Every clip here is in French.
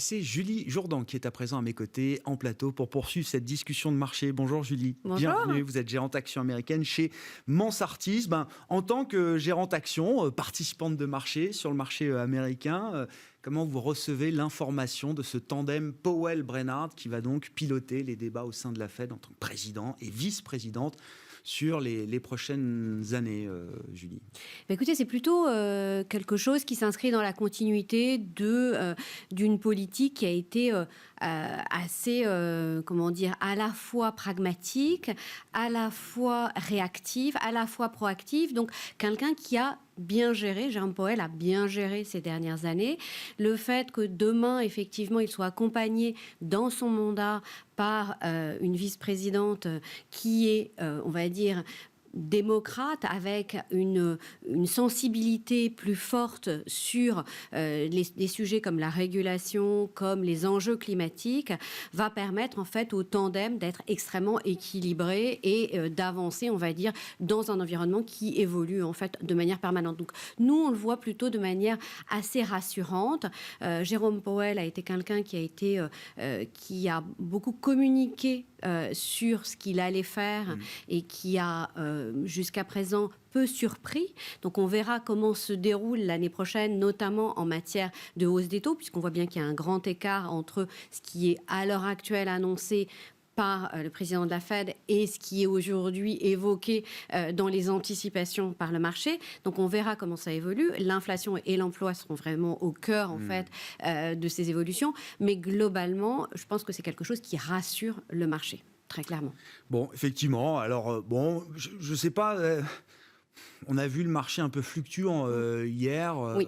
c'est Julie Jourdan qui est à présent à mes côtés en plateau pour poursuivre cette discussion de marché. Bonjour Julie. Bonjour. Bienvenue, vous êtes gérante action américaine chez Mansartis. En tant que gérante action, participante de marché sur le marché américain, comment vous recevez l'information de ce tandem Powell-Brainard qui va donc piloter les débats au sein de la Fed en tant que président et vice-présidente sur les prochaines années, Julie? Écoutez, c'est plutôt quelque chose qui s'inscrit dans la continuité d'une politique qui a été assez, à la fois pragmatique, à la fois réactive, à la fois proactive. Donc, quelqu'un qui a bien géré, Jérôme Powell a bien géré ces dernières années. Le fait que demain, effectivement, il soit accompagné dans son mandat par une vice-présidente qui est, on va dire, démocrate, avec une sensibilité plus forte sur les sujets comme la régulation, comme les enjeux climatiques, va permettre en fait au tandem d'être extrêmement équilibré et d'avancer, on va dire, dans un environnement qui évolue en fait de manière permanente. Donc nous, on le voit plutôt de manière assez rassurante. Jérôme Powell a été quelqu'un qui a beaucoup communiqué sur ce qu'il allait faire et qui a jusqu'à présent peu surpris. Donc on verra comment se déroule l'année prochaine, notamment en matière de hausse des taux, puisqu'on voit bien qu'il y a un grand écart entre ce qui est à l'heure actuelle annoncé par le président de la Fed et ce qui est aujourd'hui évoqué dans les anticipations par le marché. Donc on verra comment ça évolue. L'inflation et l'emploi seront vraiment au cœur en fait de ces évolutions. Mais globalement, je pense que c'est quelque chose qui rassure le marché, très clairement. Bon, effectivement. Alors, je ne sais pas... on a vu le marché un peu fluctuant hier. Oui.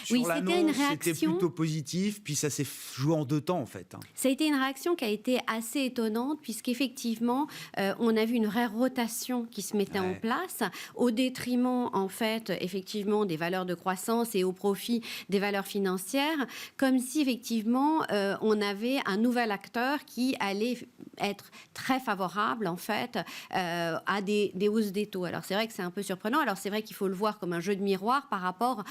Sur l'annonce, c'était plutôt positif, puis ça s'est joué en deux temps, en fait. Ça a été une réaction qui a été assez étonnante, puisqu'effectivement, on a vu une vraie rotation qui se mettait en place, au détriment, en fait, effectivement, des valeurs de croissance et au profit des valeurs financières, comme si, effectivement, on avait un nouvel acteur qui allait être très favorable, en fait, à des hausses des taux. Alors, c'est vrai que c'est un peu surprenant. Alors, c'est vrai qu'il faut le voir comme un jeu de miroir par rapport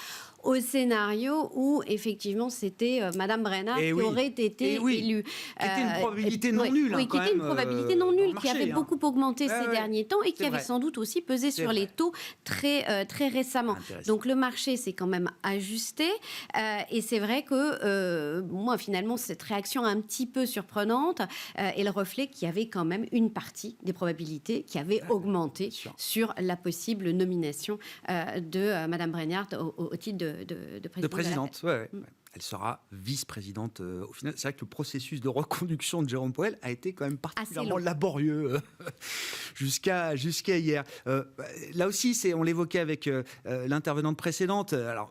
au scénario où, effectivement, c'était Madame Brainard qui aurait été élue. Qui était une probabilité non nulle. Oui, qui était une probabilité non nulle, qui avait beaucoup augmenté ces derniers temps et qui avait sans doute aussi pesé sur les taux très, très récemment. Donc, le marché s'est quand même ajusté. Et c'est vrai que, moi, finalement, cette réaction un petit peu surprenante est le reflet qu'il y avait quand même une partie des probabilités qui avait augmenté sur la possible nomination de Madame Brainard au titre de présidente. Ouais. Elle sera vice-présidente au final. C'est vrai que le processus de reconduction de Jérôme Powell a été quand même particulièrement laborieux jusqu'à hier. Là aussi, on l'évoquait avec l'intervenante précédente. Alors,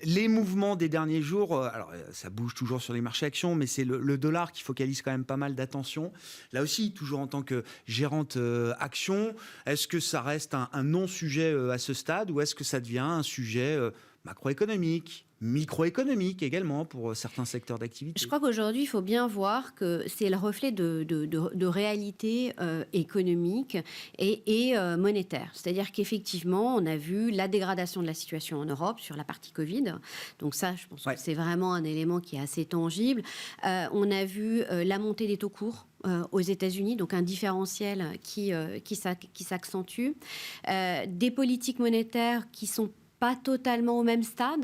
les mouvements des derniers jours, alors ça bouge toujours sur les marchés actions, mais c'est le dollar qui focalise quand même pas mal d'attention. Là aussi, toujours en tant que gérante action, est-ce que ça reste un non-sujet à ce stade ou est-ce que ça devient un sujet macroéconomique, microéconomique également pour certains secteurs d'activité? Je crois qu'aujourd'hui, il faut bien voir que c'est le reflet de réalité économique et monétaire. C'est-à-dire qu'effectivement, on a vu la dégradation de la situation en Europe sur la partie Covid. Donc ça, je pense que c'est vraiment un élément qui est assez tangible. On a vu la montée des taux courts aux États-Unis, donc un différentiel qui s'accentue. Des politiques monétaires qui sont pas totalement au même stade,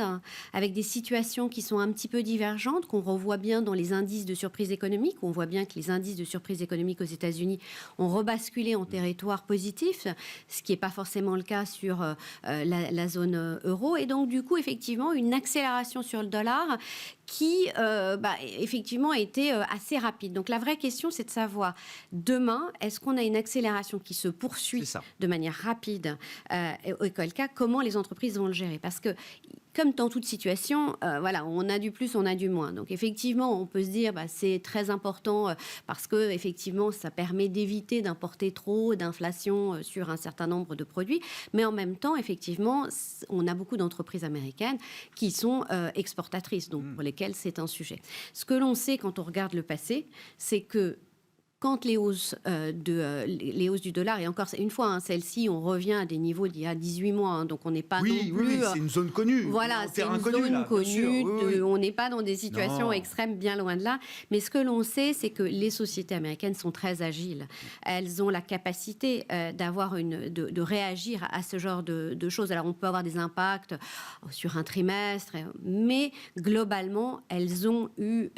avec des situations qui sont un petit peu divergentes, qu'on revoit bien dans les indices de surprise économique. On voit bien que les indices de surprise économique aux États-Unis ont rebasculé en territoire positif, ce qui n'est pas forcément le cas sur la zone euro. Et donc, du coup, effectivement, une accélération sur le dollar qui, effectivement, a été assez rapide. Donc, la vraie question, c'est de savoir, demain, est-ce qu'on a une accélération qui se poursuit de manière rapide et auquel cas, comment les entreprises vont le gérer? Parce que, comme dans toute situation, on a du plus, on a du moins. Donc, effectivement, on peut se dire, c'est très important parce que, effectivement, ça permet d'éviter d'importer trop d'inflation sur un certain nombre de produits. Mais en même temps, effectivement, on a beaucoup d'entreprises américaines qui sont exportatrices, donc pour lesquelles c'est un sujet. Ce que l'on sait quand on regarde le passé, c'est que quand les hausses du dollar, et encore une fois, celle-ci, on revient à des niveaux d'il y a 18 mois, donc on n'est pas non plus... Oui, c'est une zone connue. Voilà, c'est une zone connue, on n'est pas dans des situations extrêmes, bien loin de là. Mais ce que l'on sait, c'est que les sociétés américaines sont très agiles. Elles ont la capacité de réagir à ce genre de choses. Alors, on peut avoir des impacts sur un trimestre, mais globalement, elles ont eu,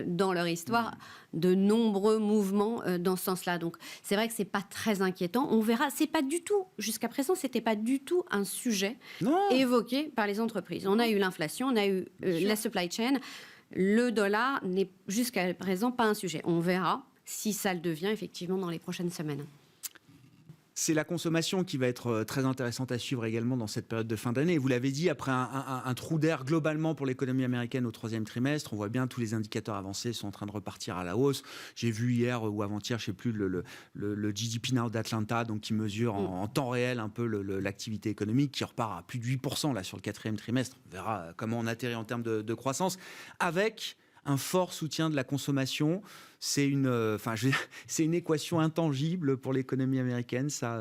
dans leur histoire, de nombreux mouvements dans ce sens-là. Donc, c'est vrai que c'est pas très inquiétant. On verra. C'est pas du tout, jusqu'à présent, c'était pas du tout un sujet évoqué par les entreprises. On a eu l'inflation, on a eu la supply chain. Le dollar n'est jusqu'à présent pas un sujet. On verra si ça le devient effectivement dans les prochaines semaines. C'est la consommation qui va être très intéressante à suivre également dans cette période de fin d'année. Vous l'avez dit, après un trou d'air globalement pour l'économie américaine au troisième trimestre, on voit bien tous les indicateurs avancés sont en train de repartir à la hausse. J'ai vu hier ou avant-hier, je ne sais plus, le GDP Now d'Atlanta, donc qui mesure en temps réel un peu l'activité économique, qui repart à plus de 8% là, sur le quatrième trimestre. On verra comment on atterrit en termes de croissance, avec un fort soutien de la consommation. C'est une équation intangible pour l'économie américaine, ça.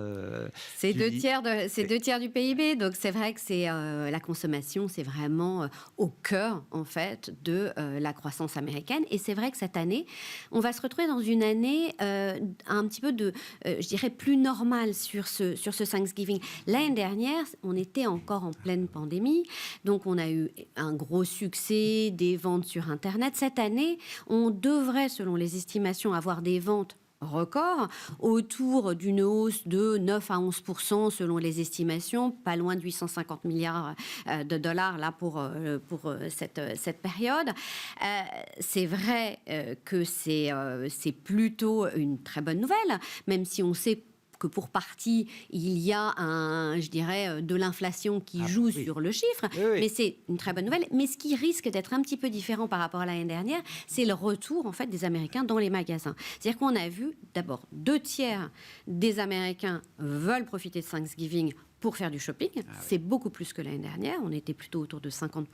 C'est deux tiers du PIB, donc c'est vrai que c'est la consommation, c'est vraiment au cœur en fait de la croissance américaine. Et c'est vrai que cette année, on va se retrouver dans une année un petit peu je dirais plus normale sur ce Thanksgiving. L'année dernière, on était encore en pleine pandémie, donc on a eu un gros succès des ventes sur Internet. Cette année, on devrait, selon les estimations, avoir des ventes records autour d'une hausse de 9 à 11% selon les estimations, pas loin de 850 milliards de dollars là pour cette période. C'est vrai que c'est plutôt une très bonne nouvelle, même si on sait que pour partie, il y a de l'inflation qui joue sur le chiffre, mais c'est une très bonne nouvelle. Mais ce qui risque d'être un petit peu différent par rapport à l'année dernière, c'est le retour en fait des Américains dans les magasins. C'est-à-dire qu'on a vu d'abord 2 tiers des Américains veulent profiter de Thanksgiving pour faire du shopping. C'est beaucoup plus que l'année dernière. On était plutôt autour de 50%.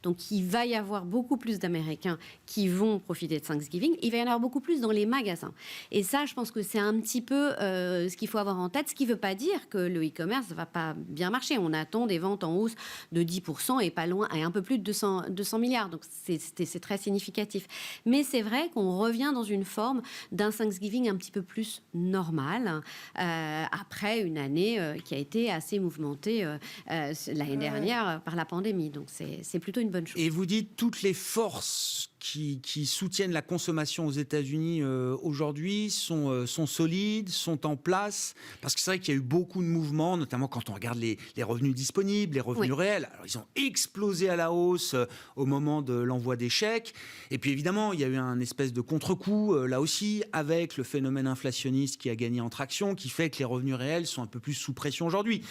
Donc, il va y avoir beaucoup plus d'Américains qui vont profiter de Thanksgiving. Il va y en avoir beaucoup plus dans les magasins. Et ça, je pense que c'est un petit peu ce qu'il faut avoir en tête, ce qui ne veut pas dire que le e-commerce ne va pas bien marcher. On attend des ventes en hausse de 10% et pas loin, et un peu plus de 200 milliards. Donc, c'est très significatif. Mais c'est vrai qu'on revient dans une forme d'un Thanksgiving un petit peu plus normal après une année qui a été assez mouvementée l'année dernière par la pandémie. Donc, c'est plutôt une bonne chose. Et vous dites toutes les forces qui soutiennent la consommation aux États-Unis aujourd'hui sont solides, sont en place, parce que c'est vrai qu'il y a eu beaucoup de mouvements, notamment quand on regarde les revenus disponibles, les revenus réels. Alors, ils ont explosé à la hausse au moment de l'envoi des chèques. Et puis évidemment, il y a eu un espèce de contre-coup, là aussi, avec le phénomène inflationniste qui a gagné en traction, qui fait que les revenus réels sont un peu plus sous pression aujourd'hui.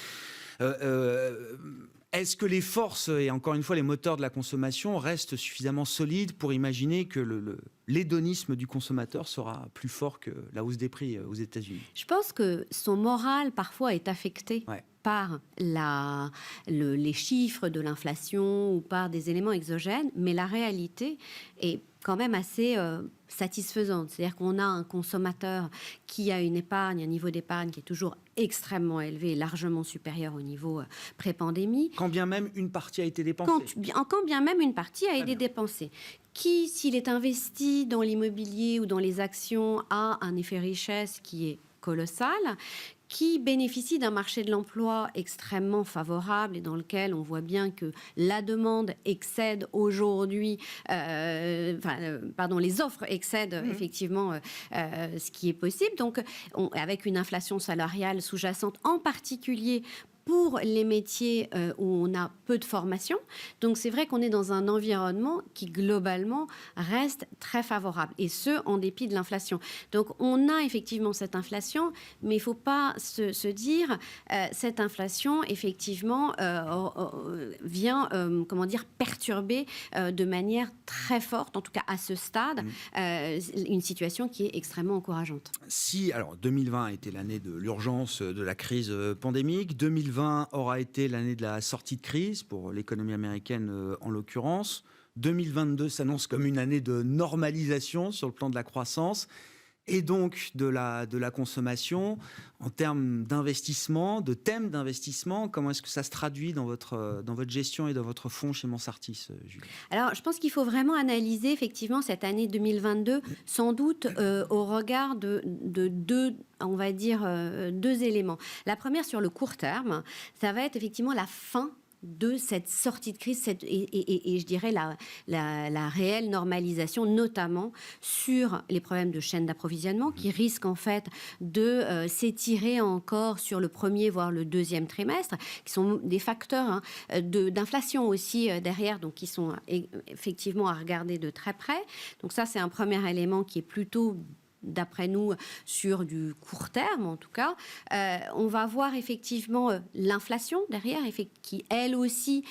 Est-ce que les forces, et encore une fois les moteurs de la consommation, restent suffisamment solides pour imaginer que l'hédonisme du consommateur sera plus fort que la hausse des prix aux États-Unis? Je pense que son moral parfois est affecté par les chiffres de l'inflation ou par des éléments exogènes, mais la réalité est quand même assez satisfaisante. C'est-à-dire qu'on a un consommateur qui a une épargne, un niveau d'épargne qui est toujours extrêmement élevé, largement supérieur au niveau pré-pandémie. Quand bien même une partie a été dépensée. Quand bien même une partie a été dépensée. Qui, s'il est investi dans l'immobilier ou dans les actions, a un effet richesse qui est colossal, qui bénéficie d'un marché de l'emploi extrêmement favorable et dans lequel on voit bien que la demande excède aujourd'hui, les offres excèdent effectivement ce qui est possible. Donc, avec une inflation salariale sous-jacente, en particulier pour les métiers où on a peu de formation. Donc, c'est vrai qu'on est dans un environnement qui, globalement, reste très favorable, et ce, en dépit de l'inflation. Donc, on a effectivement cette inflation, mais il ne faut pas se dire cette inflation, effectivement, vient, perturber de manière très forte, en tout cas à ce stade, une situation qui est extrêmement encourageante. Alors, 2020 a été l'année de l'urgence de la crise pandémique, 2020 aura été l'année de la sortie de crise pour l'économie américaine en l'occurrence. 2022 s'annonce comme une année de normalisation sur le plan de la croissance. et donc de la consommation. En termes d'investissement, de thèmes d'investissement, comment est-ce que ça se traduit dans votre gestion et dans votre fonds chez Mansartis, Julie? Alors, je pense qu'il faut vraiment analyser effectivement cette année 2022, sans doute au regard de deux, on va dire, deux éléments. La première, sur le court terme, ça va être effectivement la fin de cette sortie de crise et je dirais la réelle normalisation, notamment sur les problèmes de chaîne d'approvisionnement qui risquent en fait de s'étirer encore sur le premier voire le deuxième trimestre, qui sont des facteurs d'inflation aussi derrière, donc qui sont effectivement à regarder de très près. Donc ça, c'est un premier élément qui est plutôt, d'après nous, sur du court terme en tout cas. On va voir effectivement l'inflation derrière, qui elle aussi,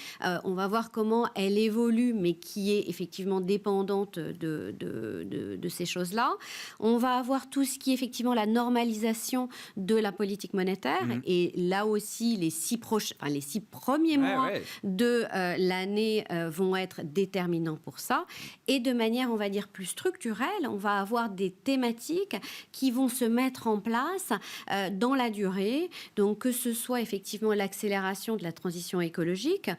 on va voir comment elle évolue, mais qui est effectivement dépendante de ces choses-là. On va avoir tout ce qui est effectivement la normalisation de la politique monétaire. Et là aussi, les 6 premiers mois de l'année vont être déterminants pour ça. Et de manière, on va dire, plus structurelle, on va avoir des thématiques qui vont se mettre en place dans la durée. Donc, que ce soit effectivement l'accélération de la transition écologique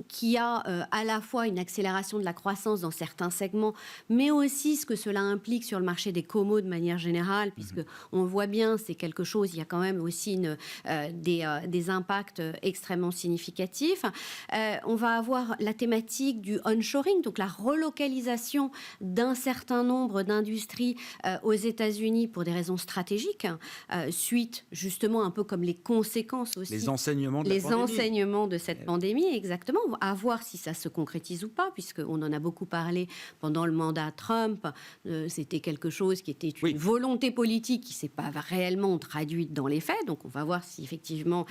qui a à la fois une accélération de la croissance dans certains segments, mais aussi ce que cela implique sur le marché des comos de manière générale, puisque on voit bien, c'est quelque chose, il y a quand même aussi des impacts extrêmement significatifs. On va avoir la thématique du onshoring, donc la relocalisation d'un certain nombre d'industries aux États-Unis pour des raisons stratégiques, suite justement un peu comme les conséquences aussi. Les enseignements de cette pandémie, exactement. À voir si ça se concrétise ou pas, puisqu'on en a beaucoup parlé pendant le mandat Trump. C'était quelque chose qui était une volonté politique qui ne s'est pas réellement traduite dans les faits. Donc on va voir si effectivement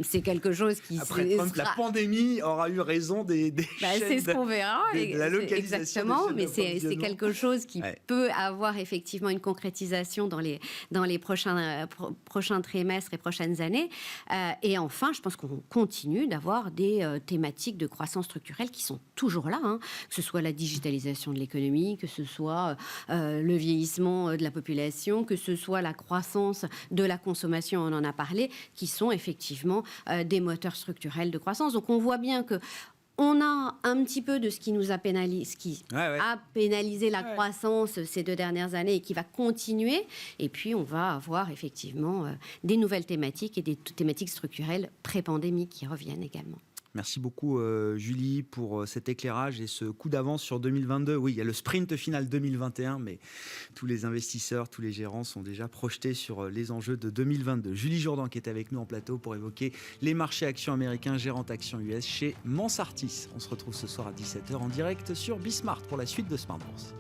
c'est quelque chose qui... Après Trump, la pandémie aura eu raison des chaînes c'est ce qu'on verra, de la localisation. Exactement, mais c'est quelque chose qui peut avoir effectivement une concrétisation dans les prochains trimestres et prochaines années. Et enfin, je pense qu'on continue d'avoir des thématiques de croissance structurelle qui sont toujours là, que ce soit la digitalisation de l'économie, que ce soit le vieillissement de la population, que ce soit la croissance de la consommation, on en a parlé, qui sont effectivement des moteurs structurels de croissance. Donc on voit bien que on a un petit peu de ce qui nous a pénalisé la croissance ces 2 dernières années et qui va continuer. Et puis, on va avoir effectivement des nouvelles thématiques et des thématiques structurelles pré-pandémiques qui reviennent également. Merci beaucoup Julie pour cet éclairage et ce coup d'avance sur 2022. Oui, il y a le sprint final 2021, mais tous les investisseurs, tous les gérants sont déjà projetés sur les enjeux de 2022. Julie Jourdan qui est avec nous en plateau pour évoquer les marchés actions américains, gérante actions US chez Mansartis. On se retrouve ce soir à 17h en direct sur Bismart pour la suite de Smart Bourse.